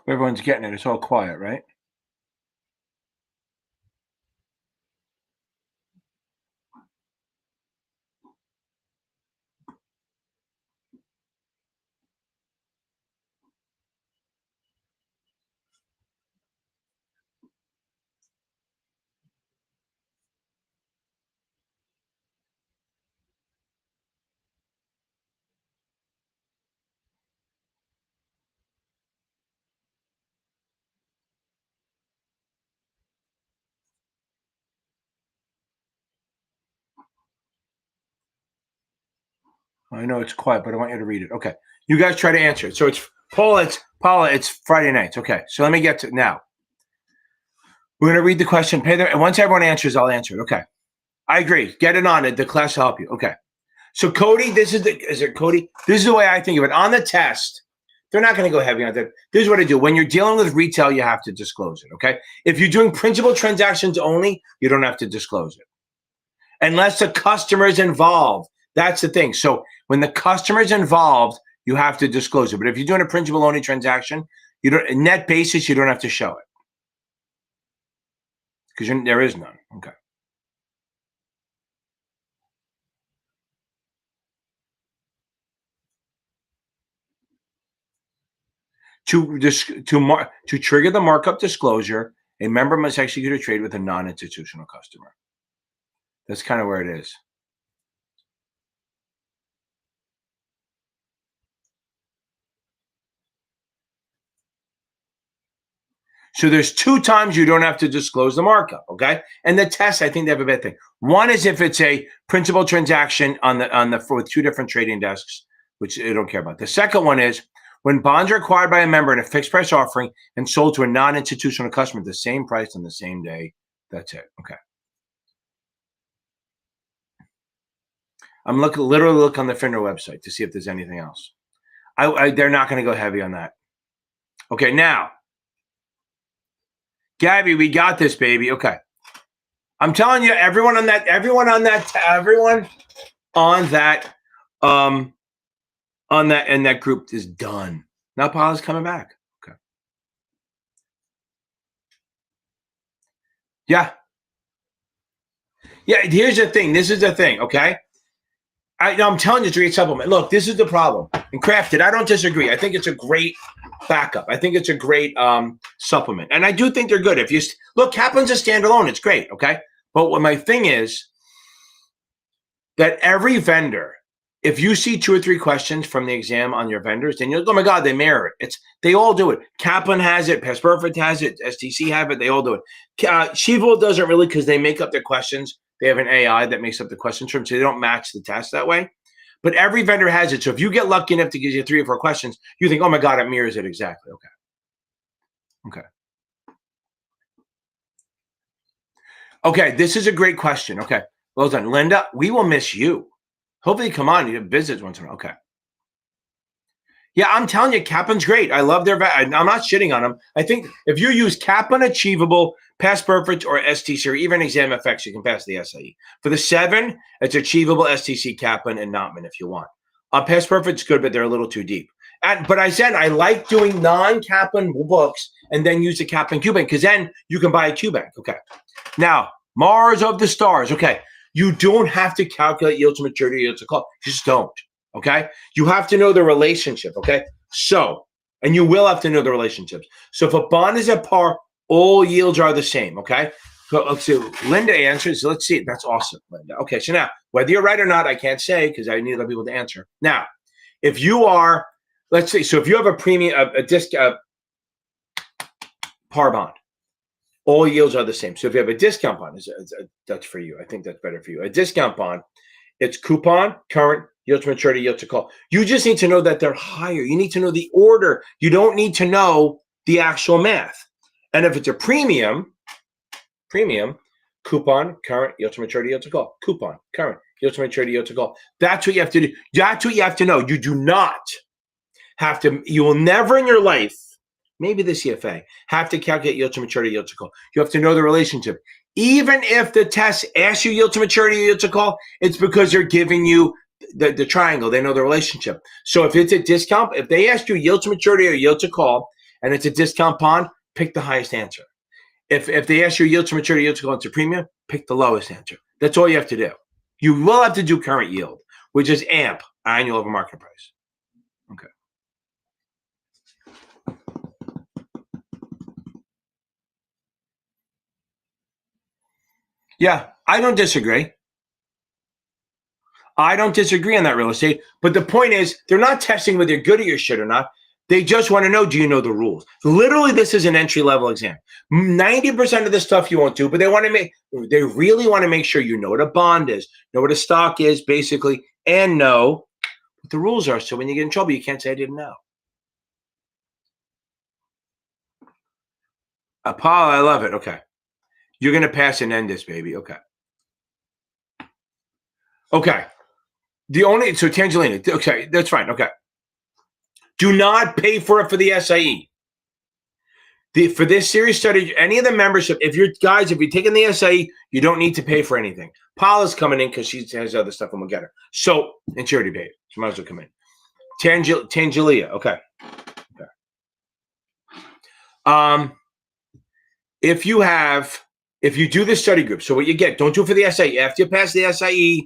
Everyone's getting it. It's all quiet, right? I know it's quiet, but I want you to read it. Okay. You guys try to answer it. So it's Paula, it's Friday nights. Okay. So let me get to now. We're going to read the question. And once everyone answers, I'll answer it. Okay. I agree. Get it on it. The class will help you. Okay. So Cody, is it Cody? This is the way I think of it. On the test, they're not going to go heavy on that. This is what I do. When you're dealing with retail, you have to disclose it, okay? If you're doing principal transactions only, you don't have to disclose it. Unless the customer is involved. That's the thing. So when the customer is involved, you have to disclose it. But if you're doing a principal only transaction, you don't net basis, you don't have to show it. Because there is none. Okay. To trigger the markup disclosure, a member must execute a trade with a non-institutional customer. That's kind of where it is. So there's 2 times you don't have to disclose the markup, okay? And the tests, I think they have a bad thing. One is if it's a principal transaction for 2 different trading desks, which they don't care about. The second one is when bonds are acquired by a member in a fixed price offering and sold to a non-institutional customer at the same price on the same day. That's it. Okay. I'm literally look on the FINRA website to see if there's anything else. They're not going to go heavy on that. Okay, now, Gabby, we got this, baby. Okay, I'm telling you, everyone on that in that group is done. Now Paula's coming back. Okay. Yeah. Here's the thing. This is the thing. Okay. I'm telling you to read supplement. Look, this is the problem. And Crafted, I don't disagree. I think it's a great backup. I think it's a great supplement. And I do think they're good. If you look, Kaplan's a standalone. It's great. Okay. But what my thing is that every vendor, if you see 2 or 3 questions from the exam on your vendors, then you're like, oh my God, they mirror it. They all do it. Kaplan has it. Past Perfect has it. STC have it. They all do it. Sheeple doesn't really because they make up their questions. They have an AI that makes up the questions for them, so they don't match the test that way. But every vendor has it. So if you get lucky enough to give you 3 or 4 questions, you think, oh my God, it mirrors it exactly. Okay, this is a great question. Okay, well done. Linda, we will miss you. Hopefully you come on. You visit once in a while. Okay. Yeah, I'm telling you, Kaplan's great. I love their I'm not shitting on them. I think if you use Kaplan Achievable, Past Perfect, or STC, or even Exam FX, you can pass the SAE. For the 7, it's Achievable, STC, Kaplan, and Notman if you want. Past Perfect's good, but they're a little too deep. But I said I like doing non-Kaplan books and then use the Kaplan QBank because then you can buy a QBank. Okay. Now, Mars of the Stars. Okay. You don't have to calculate yield to maturity, yield to call. You just don't. Okay. You have to know the relationship. Okay. So, and you will have to know the relationships. So if a bond is at par, all yields are the same. Okay. So let's see. Linda answers. Let's see. That's awesome, Linda. Okay. So now, whether you're right or not, I can't say because I need other people to answer. Now, if you are, let's see. So if you have a premium, a par bond, all yields are the same. So if you have a discount bond, that's for you. I think that's better for you. A discount bond, it's coupon, current, yield to maturity, yield to call. You just need to know that they're higher. You need to know the order. You don't need to know the actual math. And if it's a premium, coupon, current, yield to maturity, yield to call. Coupon, current, yield to maturity, yield to call. That's what you have to do. That's what you have to know. You do not have to, you will never in your life, maybe the CFA, have to calculate yield to maturity, yield to call. You have to know the relationship. Even if the test asks you yield to maturity, yield to call, it's because they're giving you the triangle. They know the relationship. So if it's a discount, if they ask you yield to maturity or yield to call, and it's a discount bond, pick the highest answer. If they ask you yield to maturity, yield to call, it's a premium, pick the lowest answer. That's all you have to do. You will have to do current yield, which is AMP, annual over market price. Okay. Yeah, I don't disagree. I don't disagree on that real estate. But the point is, they're not testing whether you're good at your shit or not. They just want to know, do you know the rules? Literally, this is an entry-level exam. 90% of the stuff you won't do, but they really want to make sure you know what a bond is, know what a stock is, basically, and know what the rules are. So when you get in trouble, you can't say I didn't know. Paul, I love it. Okay. You're going to pass and end this, baby. Okay. Okay. So Tangelina, okay, that's fine. Okay. Do not pay for it for the SIE. For this series study, any of the membership, if you're taking the SIE, you don't need to pay for anything. Paula's coming in because she has other stuff and we'll get her. So, and she already paid. She might as well come in. Tangelia, okay. If you do the study group, so what you get, don't do it for the SIE. After you pass the SIE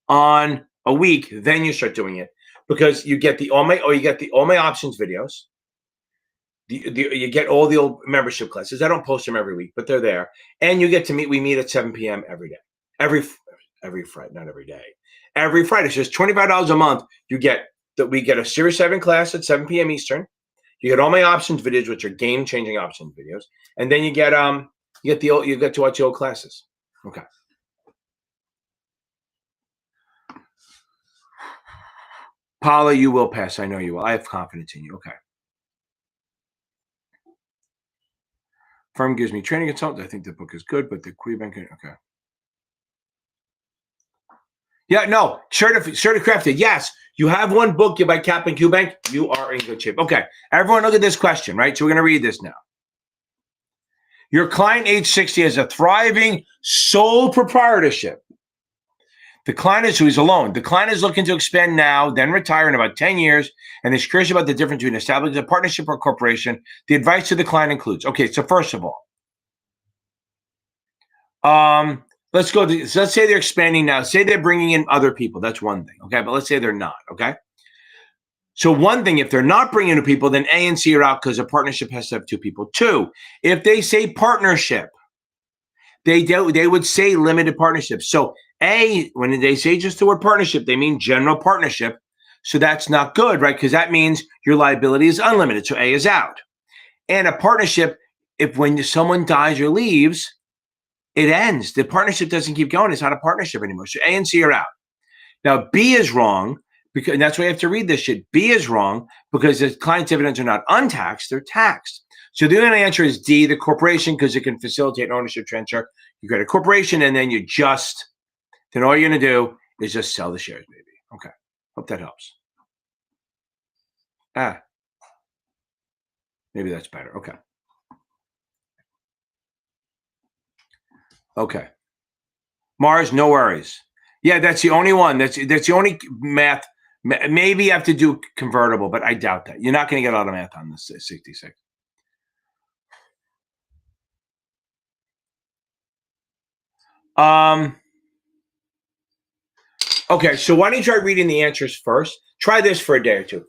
on a week, then you start doing it because you get the all my options videos. You get all the old membership classes. I don't post them every week, but they're there. And you get to meet. We meet at 7 p.m. every day. Every Friday, not every day. Every Friday. It's just $25 a month. We get a Series 7 class at 7 p.m. Eastern. You get all my options videos, which are game-changing options videos. And then you get to watch the old classes. Okay. Paula, you will pass. I know you will. I have confidence in you. Okay. Firm gives me training consultant. I think the book is good, but the Queer Bank, okay. Yeah, no, crafted. Yes, you have one book, you buy Cap and Q Bank, you are in good shape. Okay, everyone look at this question, right? So we're going to read this now. Your client age 60 has a thriving sole proprietorship. The client is who is alone. The client is looking to expand now, then retire in about 10 years, and is curious about the difference between establishing a partnership or corporation. The advice to the client includes, okay, so first of all, let's say they're expanding now. Say they're bringing in other people. That's one thing, okay? But let's say they're not, okay? So one thing, if they're not bringing in people, then A and C are out because a partnership has to have two people. Two, if they say partnership, they would say limited partnership. So A, when they say just the word partnership, they mean general partnership. So that's not good, right? Because that means your liability is unlimited. So A is out. And a partnership, when someone dies or leaves, it ends. The partnership doesn't keep going. It's not a partnership anymore. So A and C are out. Now B is wrong because that's why you have to read this shit. B is wrong because the client dividends are not untaxed; they're taxed. So the only answer is D, the corporation, because it can facilitate ownership transfer. You get a corporation, and then then all you're going to do is just sell the shares, baby. Okay, hope that helps. Maybe that's better. Okay. Okay. Mars, no worries. Yeah, that's the only one. That's the only math. Maybe you have to do convertible, but I doubt that. You're not going to get a lot of math on this 66. Okay, so why don't you try reading the answers first? Try this for a day or two.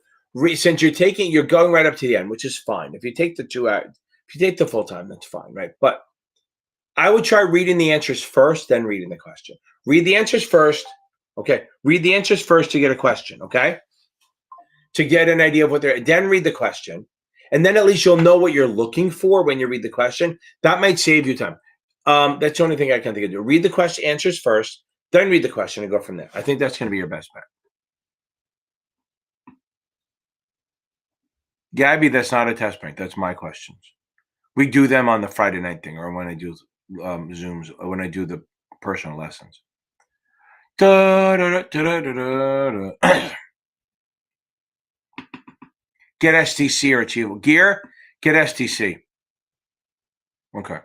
Since you're going right up to the end, which is fine. If you take the 2 hours, if you take the full time, that's fine, right? But I would try reading the answers first, then reading the question. Read the answers first. Okay. Read the answers first to get a question. Okay. To get an idea of what then read the question. And then at least you'll know what you're looking for when you read the question. That might save you time. That's the only thing I can think of. Read the question, answers first, then read the question and go from there. I think that's going to be your best bet. Gabby, that's not a test bank. That's my questions. We do them on the Friday night thing or when I do Zooms, or when I do the personal lessons. Get STC or achievable. Gear, get STC. Okay.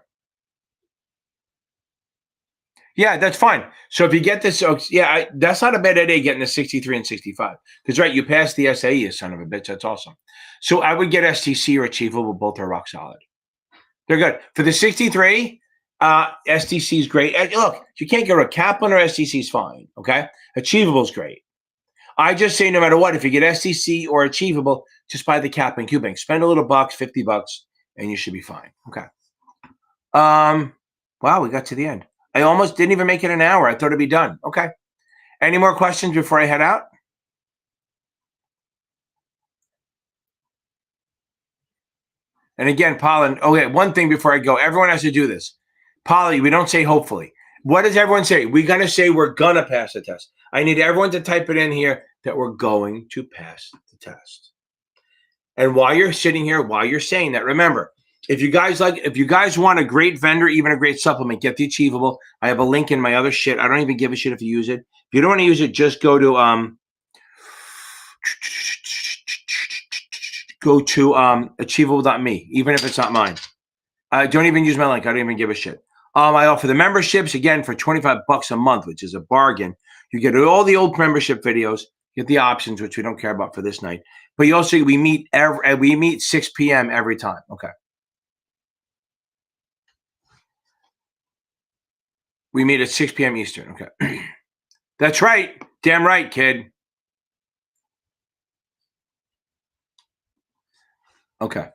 Yeah, that's fine. So if you get this, that's not a bad idea getting the 63 and 65. Because, right, you passed the SAE, you son of a bitch. That's awesome. So I would get STC or achievable. Both are rock solid. They're good. For the 63, STC is great. And look, you can't get a Kaplan or STC is fine. Okay. Achievable is great. I just say no matter what, if you get STC or achievable, just buy the Cap and Q Bank. Spend a little bucks, $50, and you should be fine. Okay. Wow, we got to the end. I almost didn't even make it an hour. I thought it'd be done. Okay. Any more questions before I head out? And again, Paula, okay, one thing before I go, everyone has to do this. Paula, we don't say hopefully. What does everyone say? We're going to say we're going to pass the test. I need everyone to type it in here that we're going to pass the test. And while you're sitting here, while you're saying that, remember, If you guys want a great vendor, even a great supplement, get the Achievable. I have a link in my other shit. I don't even give a shit if you use it. If you don't want to use it, just go to achievable.me, even if it's not mine. Don't even use my link. I don't even give a shit. I offer the memberships again for $25 a month, which is a bargain. You get all the old membership videos, get the options, which we don't care about for this night. But you also we meet 6 p.m. every time. Okay. We meet at 6 p.m. Eastern. Okay. That's right. Damn right, kid. Okay.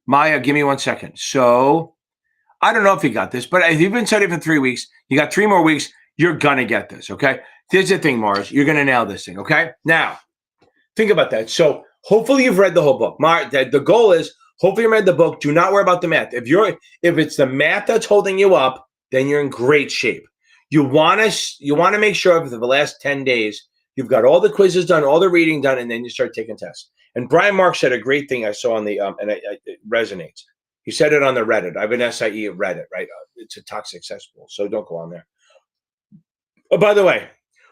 Maya, give me 1 second. So I don't know if you got this, but if you've been studying for 3 weeks, you got 3 more weeks, you're going to get this, okay? Here's the thing, Mars. You're going to nail this thing, okay? Now, think about that. So hopefully you've read the whole book. The goal is hopefully you read the book. Do not worry about the math. If it's the math that's holding you up, then you're in great shape. You want to make sure for the last 10 days, you've got all the quizzes done, all the reading done, and then you start taking tests. And Brian Mark said a great thing I saw on the, it resonates. He said it on the Reddit. I've been SIE at Reddit, right? It's a toxic cesspool, so don't go on there. Oh, by the way,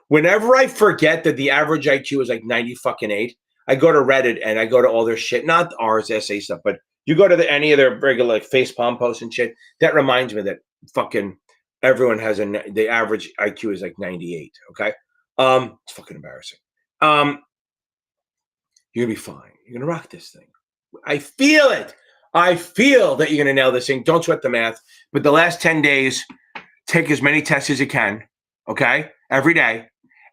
whenever I forget that the average IQ is like 98, I go to Reddit and I go to all their shit, not ours, SAE stuff, but you go to any of their regular like facepalm posts and shit. That reminds me that fucking everyone has the average IQ is like 98. Okay, it's fucking embarrassing. You're gonna be fine. You're gonna rock this thing. I feel it. I feel that you're gonna nail this thing. Don't sweat the math. But the last 10 days, take as many tests as you can. Okay, every day.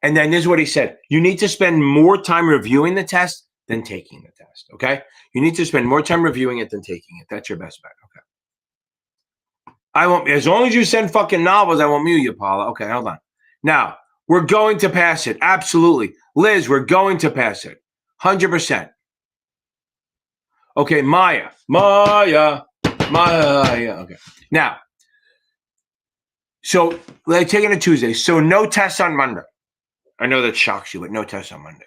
And then this is what he said. You need to spend more time reviewing the test than taking the test. Okay, you need to spend more time reviewing it than taking it. That's your best bet. Okay. I won't. As long as you send fucking novels, I won't mute you, Paula. Okay, hold on. Now we're going to pass it. Absolutely, Liz. We're going to pass it. 100%. Okay, Maya. Okay. Now, so like taking a Tuesday. So no tests on Monday. I know that shocks you, but no tests on Monday.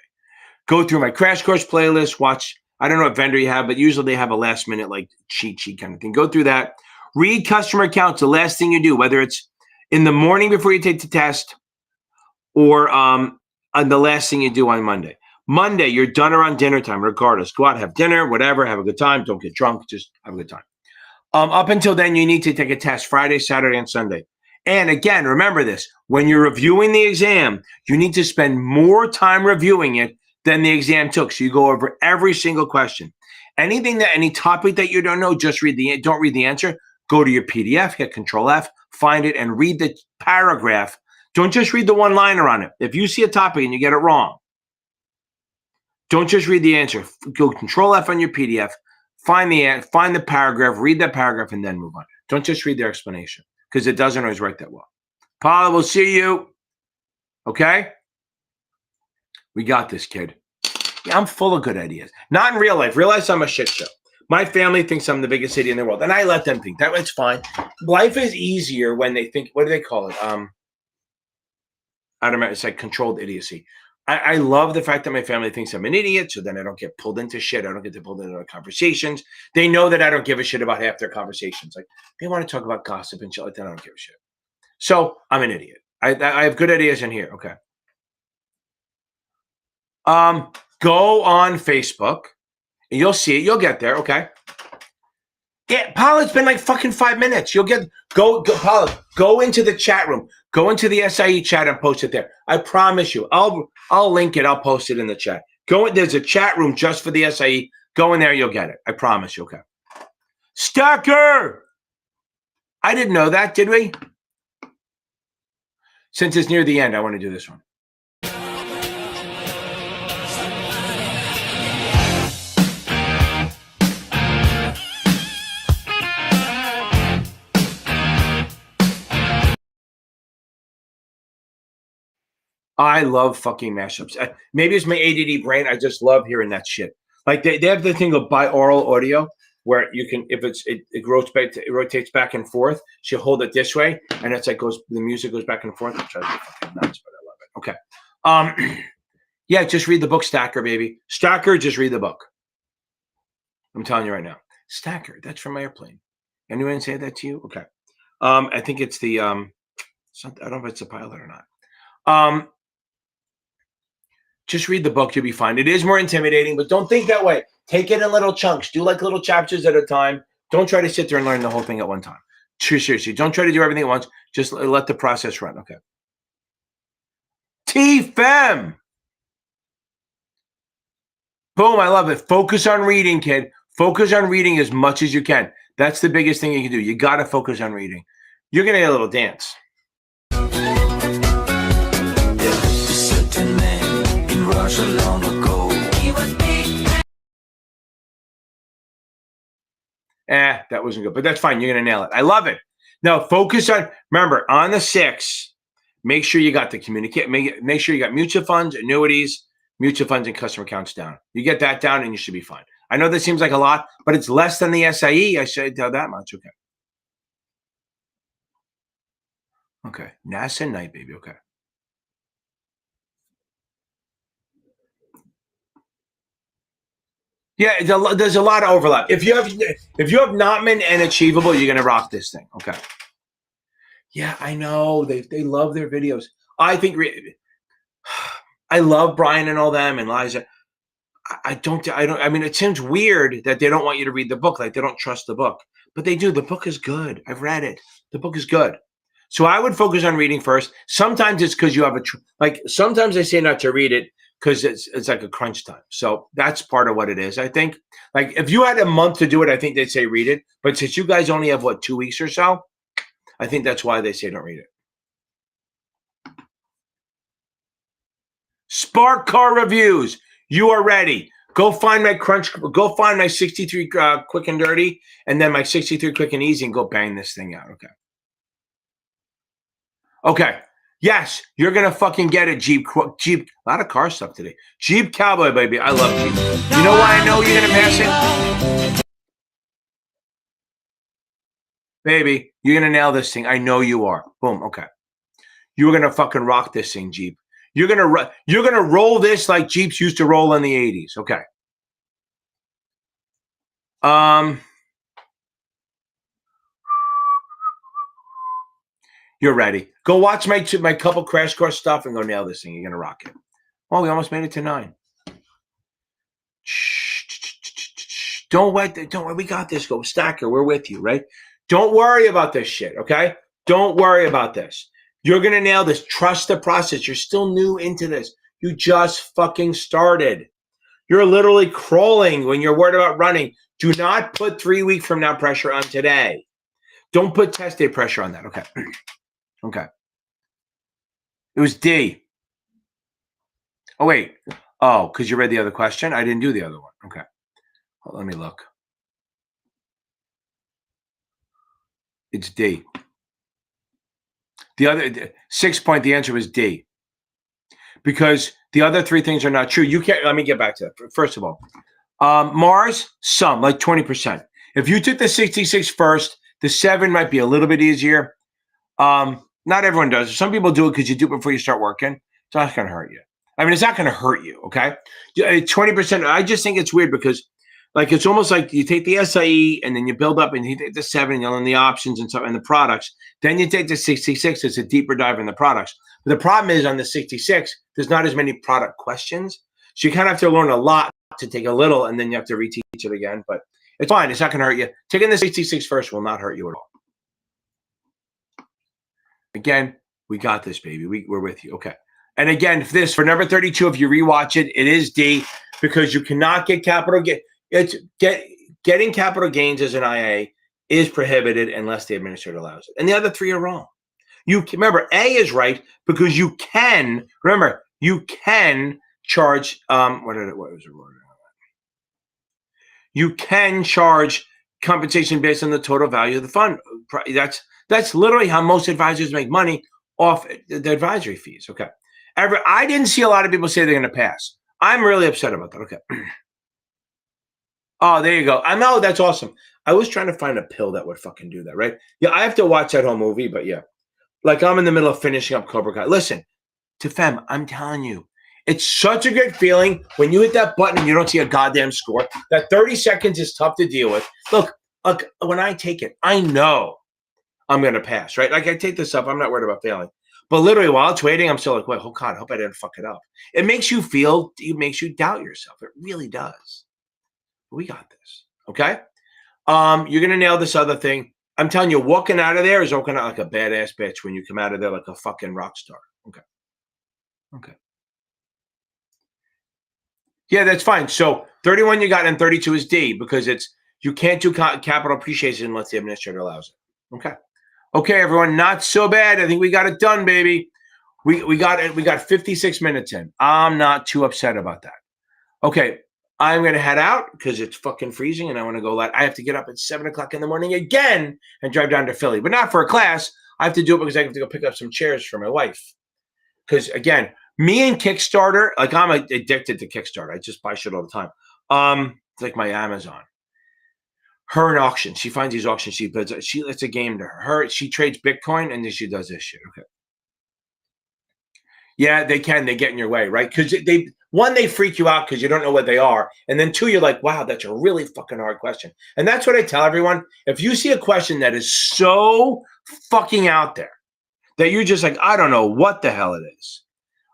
Go through my crash course playlist. Watch. I don't know what vendor you have, but usually they have a last minute like cheat sheet kind of thing. Go through that. Read customer accounts. The last thing you do, whether it's in the morning before you take the test, or on the last thing you do on Monday. Monday, you're done around dinner time, regardless. Go out, have dinner, whatever, have a good time. Don't get drunk, just have a good time. Up until then, you need to take a test Friday, Saturday, and Sunday. And again, remember this, when you're reviewing the exam, you need to spend more time reviewing it than the exam took. So you go over every single question. Any topic that you don't know, don't read the answer. Go to your PDF, hit Control F, find it, and read the paragraph. Don't just read the one-liner on it. If you see a topic and you get it wrong, don't just read the answer. Go Control F on your PDF, find the paragraph, read that paragraph, and then move on. Don't just read their explanation because it doesn't always work that well. Paula, we'll see you. Okay? We got this, kid. Yeah, I'm full of good ideas. Not in real life. Real life, I'm a shit show. My family thinks I'm the biggest idiot in the world, and I let them think that. It's fine. Life is easier when they think, what do they call it? I don't know. It's like controlled idiocy. I love the fact that my family thinks I'm an idiot, so then I don't get pulled into shit. I don't get pulled into conversations. They know that I don't give a shit about half their conversations. Like, they want to talk about gossip and shit like that. I don't give a shit. So I'm an idiot. I have good ideas in here. Okay. Go on Facebook, and you'll see it. You'll get there. Okay. Yeah, Paula, it's been like fucking 5 minutes. You'll get go Paula. Go into the chat room. Go into the SIE chat and post it there. I promise you. I'll link it. I'll post it in the chat. There's a chat room just for the SIE. Go in there. You'll get it. I promise you. Okay. Stacker. I didn't know that. Did we? Since it's near the end, I want to do this one. I love fucking mashups. Maybe it's my ADD brain. I just love hearing that shit. Like they have the thing of binaural audio where you can, if it rotates back and forth. So you hold it this way, and it's like the music goes back and forth. Which I fucking nuts, but I love it. Okay. Yeah, just read the book, Stacker, baby. Stacker, just read the book. I'm telling you right now. Stacker. That's from my airplane. Anyone say that to you? Okay. I think it's the I don't know if it's the pilot or not. Just read the book, you'll be fine. It is more intimidating, but don't think that way. Take it in little chunks. Do like little chapters at a time. Don't try to sit there and learn the whole thing at one time. Seriously, don't try to do everything at once. Just let the process run. Okay. T-Fem. Boom, I love it. Focus on reading, kid. Focus on reading as much as you can. That's the biggest thing you can do. You got to focus on reading. You're going to get a little dance. Certain man in Russia long ago. He was big. That wasn't good, but that's fine. You're going to nail it. I love it. Now, focus on, remember, on the 6, make sure you got the communicate. Make sure you got mutual funds, annuities, mutual funds, and customer accounts down. You get that down and you should be fine. I know that seems like a lot, but it's less than the SIE. I should tell that much. Okay. Okay. NASA night, baby. Okay. Yeah, there's a lot of overlap. If you have Notman and Achievable, you're gonna rock this thing. Okay. Yeah, I know they love their videos. I think I love Brian and all them and Liza. I don't. I mean, it seems weird that they don't want you to read the book, like they don't trust the book, but they do. The book is good. I've read it. The book is good. So I would focus on reading first. Sometimes it's because you have sometimes I say not to read it because it's like a crunch time. So that's part of what it is. I think like if you had a month to do it, I think they'd say read it. But since you guys only have 2 weeks or so, I think that's why they say don't read it. Spark Car Reviews. You are ready. Go find my 63 quick and dirty and then my 63 quick and easy and go bang this thing out. Okay. Okay. Yes, you're going to fucking get it, Jeep. A lot of car stuff today. Jeep Cowboy, baby. I love Jeep. You know why I know you're going to pass it? Baby, you're going to nail this thing. I know you are. Boom. Okay. You're going to fucking rock this thing, Jeep. You're going to roll this like Jeeps used to roll in the 80s. Okay. You're ready. Go watch my couple crash course stuff and go nail this thing. You're gonna rock it. Oh, we almost made it to 9. Don't wait. Don't worry. We got this. Go Stacker. We're with you, right? Don't worry about this shit. Okay. Don't worry about this. You're gonna nail this. Trust the process. You're still new into this. You just fucking started. You're literally crawling when you're worried about running. Do not put 3 weeks from now pressure on today. Don't put test day pressure on that. Okay. Okay. It was D. Oh, wait. Oh, because you read the other question? I didn't do the other one. Okay. Well, let me look. It's D. The other 6 point, the answer was D. Because the other 3 things are not true. You can't, let me get back to that. First of all, Mars, some, like 20%. If you took the 66 first, the 7 might be a little bit easier. Not everyone does. Some people do it because you do it before you start working. It's not going to hurt you. I mean, it's not going to hurt you, okay? 20%, I just think it's weird because, like, it's almost like you take the SIE and then you build up and you take the 7, you learn the options and stuff and the products. Then you take the 66, it's a deeper dive in the products. But the problem is on the 66, there's not as many product questions. So you kind of have to learn a lot to take a little and then you have to reteach it again. But it's fine. It's not going to hurt you. Taking the 66 first will not hurt you at all. Again, we got this, baby. We're with you. Okay. And again, for number 32, if you rewatch it, it is D because you cannot get capital gain. Getting capital gains as an IA is prohibited unless the administrator allows it. And the other 3 are wrong. Remember, A is right because you can charge what was the word? You can charge compensation based on the total value of the fund. That's literally how most advisors make money off the advisory fees. Okay. I didn't see a lot of people say they're going to pass. I'm really upset about that. Okay. Oh, there you go. I know. That's awesome. I was trying to find a pill that would fucking do that, right? Yeah, I have to watch that whole movie, but yeah. Like I'm in the middle of finishing up Cobra Kai. Listen, to Fem, I'm telling you, It's such a good feeling when you hit that button and you don't see a goddamn score. That 30 seconds is tough to deal with. Look, when I take it, I know I'm going to pass, right? Like I take this up. I'm not worried about failing. But literally while it's waiting, I'm still like, wait, oh God, I hope I didn't fuck it up. It makes you doubt yourself. It really does. We got this. Okay. You're going to nail this other thing. I'm telling you, walking out of there is walking out like a badass bitch when you come out of there like a fucking rock star. Okay. Okay. Yeah, that's fine. So 31 you got and 32 is D because you can't do capital appreciation unless the administrator allows it. Okay. Okay, everyone, not so bad. I think we got it done, baby. We got it. We got 56 minutes in. I'm not too upset about that. Okay, I'm going to head out because it's fucking freezing and I want to go I have to get up at 7 o'clock in the morning again and drive down to Philly, but not for a class. I have to do it because I have to go pick up some chairs for my wife. Because again, me and Kickstarter, like I'm addicted to Kickstarter. I just buy shit all the time. It's like my Amazon. Her in auctions. She finds these auctions. It's a game to her. She trades Bitcoin and then she does this shit. Okay. Yeah, they get in your way, right? Because they freak you out because you don't know what they are. And then two, you're like, wow, that's a really fucking hard question. And that's what I tell everyone. If you see a question that is so fucking out there that you're just like, I don't know what the hell it is.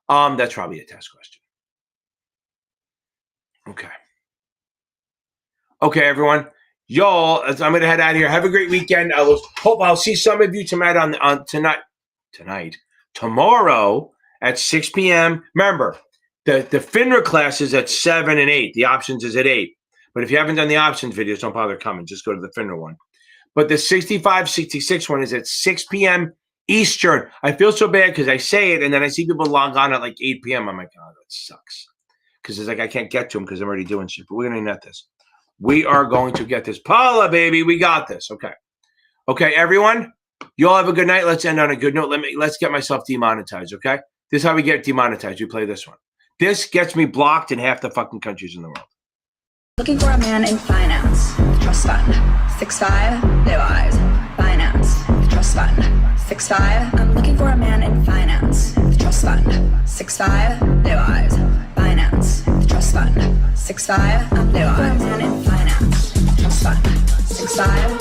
That's probably a test question. Okay. Okay, everyone. Y'all, I'm going to head out of here. Have a great weekend. I hope I'll see some of you tomorrow at 6 p.m. Remember, the FINRA class is at 7 and 8. The options is at 8. But if you haven't done the options videos, don't bother coming. Just go to the FINRA one. But the 65-66 one is at 6 p.m. Eastern. I feel so bad because I say it and then I see people log on at like 8 p.m. I'm like, oh, that sucks. Because it's like I can't get to them because I'm already doing shit. But we're going to net this. We are going to get this. Paula, baby, we got this. Okay. Okay, everyone. You all have a good night. Let's end on a good note. Let's get myself demonetized, okay? This is how we get demonetized. We play this one. This gets me blocked in half the fucking countries in the world. Looking for a man in finance. Trust fund. 6'5", blue eyes. Finance. Trust fund. 6'5". I'm looking for a man in finance. Trust fund. 6'5", blue eyes. Finance. Trust fund. 6'5". I'm blue eyes. For a man in finance. Trust fund. 6'5".